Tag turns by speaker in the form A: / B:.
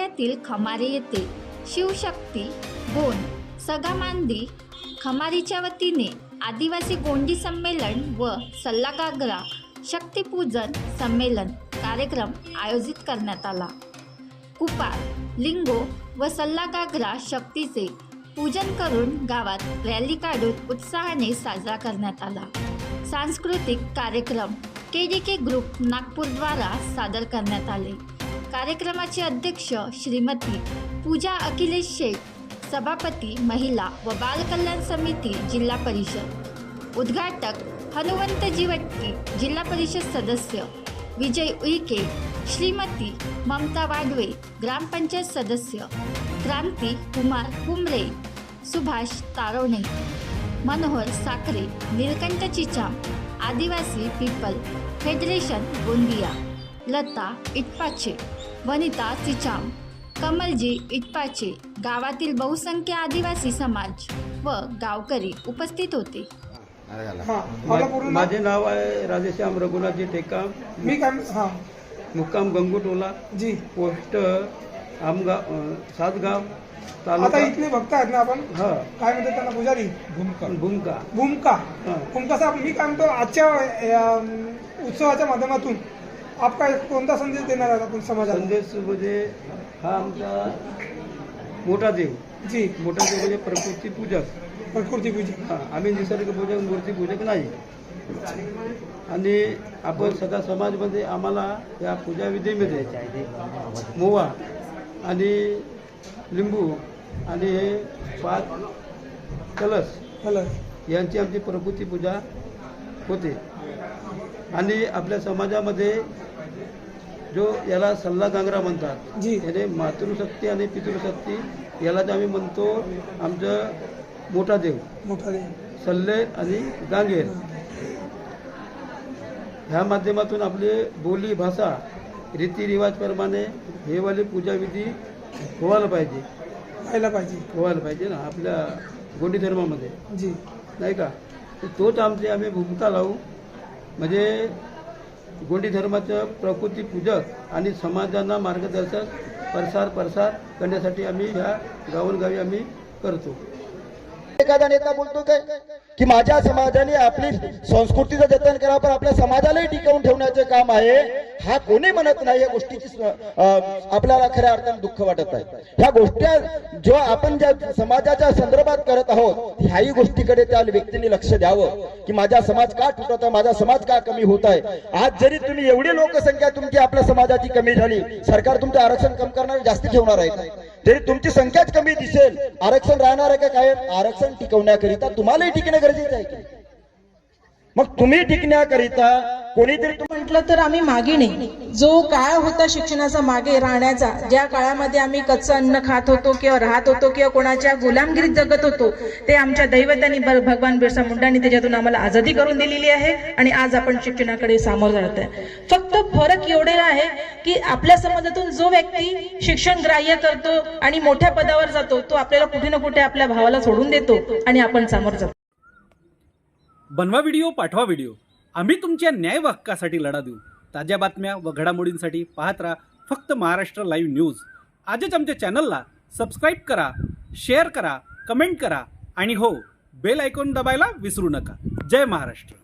A: तालुक्यातील खमारे येथे शिवशक्ती बोन सगामांदी खमारीच्या वतीने आदिवासी गोंडी संमेलन व सल्लागागरा शक्तीपूजन संमेलन कार्यक्रम आयोजित करण्यात आला। कुपार लिंगो व सल्लागागरा शक्तीचे पूजन करून गावात रॅली काढून उत्साहाने साजरा करण्यात आला। सांस्कृतिक कार्यक्रम केडीके ग्रुप नागपूरद्वारा सादर करण्यात आले। कार्यक्रमाचे अध्यक्ष श्रीमती पूजा अखिलेश शेठ, सभापती महिला व बाल कल्याण समिती जिल्हा परिषद, उद्घाटक हनुवंत जीवट्टी जिल्हा परिषद सदस्य, विजय उईके, श्रीमती ममता वाडवे ग्रामपंचायत सदस्य, क्रांती कुमार कुमरे, सुभाष तारोणे, मनोहर साखरे, नीलकंठ चिचाम, आदिवासी पीपल फेडरेशन गोंदिया, लता इटपाचे, वनिता चिचाम, कमलजी इटपाचे, गावातील बहुसंख्य आदिवासी समाज व गावकरी उपस्थित होते।
B: माझे नाव आहे राजेश्याम रघुनाथजी टेकाम।
C: मी काय
B: मुक्काम गंगूटोला जी, पोस्ट आमगाव सातगाव
C: आता
B: तालुका।
C: इथले भक्त आहेत ना आपण, काय म्हणतात त्यांना, पुजारी भूमिका साहेब, मी काय म्हणतो आजच्या उत्सवाच्या माध्यमातून आप काय कोणता संदेश देणार आहात आपण समाजाला?
B: संदेश म्हणजे हा आमचा मोठा देव
C: जी,
B: मोठा देव म्हणजे प्रकृती पूजक। आम्ही निसर्ग पूजक, मूर्ती पूजक नाही। आणि आपण सगळा समाजमध्ये आम्हाला या पूजाविधीमध्ये मोवा आणि लिंबू आणि हे 5 कलश यांची आमची प्रकृती पूजा होते। आणि आपल्या समाजामध्ये जो याला सल्लागागरा म्हणतात, याने मातृशक्ती आणि पितृशक्ती यालाच आम्ही म्हणतो आमचं मोठा देव सल्ले आणि गांगेर। ह्या माध्यमातून आपली बोली भाषा रीतिरिवाजप्रमाणे हे वाले पूजाविधी व्हायला पाहिजे ना आपल्या गोंडी धर्मामध्ये जी, नाही का? तोच आम्ही भूमिका लावू, म्हणजे गोंडी धर्माचं प्रकृती पूजक आणि समाजांना मार्गदर्शक प्रसार करण्यासाठी आम्ही ह्या गावोगावी आम्ही करतो।
D: एखादा नेता बोलतो काय की माझ्या समाजाने आपली संस्कृतीचं जतन करावं, पण आपल्या समाजालाही टिकवून ठेवण्याचे काम आहे, हा कोणी म्हणत नाही। या गोष्टीची आपल्याला खऱ्या अर्थाने दुःख वाटत आहे। ह्या गोष्टी जो आपण ज्या समाजाच्या संदर्भात करत आहोत, ह्याही गोष्टीकडे त्या व्यक्तीने लक्ष द्यावं की माझा समाज का तुटत आहे, माझा समाज का कमी होत आहे। आज जरी तुम्ही एवढी लोकसंख्या तुमची आपल्या समाजाची कमी झाली, सरकार तुमचं आरक्षण कमी करणार जास्त ठेवणार आहे, तरी तुमची संख्याच कमी दिसेल, आरक्षण राहणार आहे का? काय आरक्षण टिकवण्याकरिता तुम्हालाही टिकणे गरजेचं आहे की? मग तुम्ही टिकण्याकरिता कोणीतरी
E: म्हटलं तर आम्ही मागे नाही, जो काळ होता शिक्षणाचा मागे राहण्याचा, ज्या काळामध्ये आम्ही कच्चं अन्न खात होतो किंवा राहत होतो किंवा कोणाच्या गुलामगिरीत जगत होतो, ते आमच्या दैवतांनी भगवान बिरसा मुंडांनी त्याच्यातून आम्हाला आझादी करून दिलेली आहे। आणि आज आपण शिक्षणाकडे सामोरं जात आहे। फक्त फरक एवढा आहे की आपल्या समाजातून जो व्यक्ती शिक्षण ग्राह्य करतो आणि मोठ्या पदावर जातो, तो आपल्याला कुठे ना कुठे आपल्या भावाला सोडून देतो आणि आपण सामोरं जातो।
F: बनवा व्हिडिओ, पाठवा व्हिडिओ, आम्ही तुमच्या न्याय व हक्कासाठी लढा देऊ। ताज्या बातम्या व घडामोडींसाठी पाहत राहा फक्त महाराष्ट्र लाईव्ह न्यूज। आजच आमच्या चॅनलला सबस्क्राईब करा, शेअर करा, कमेंट करा आणि हो, बेल आयकॉन दबायला विसरू नका। जय महाराष्ट्र।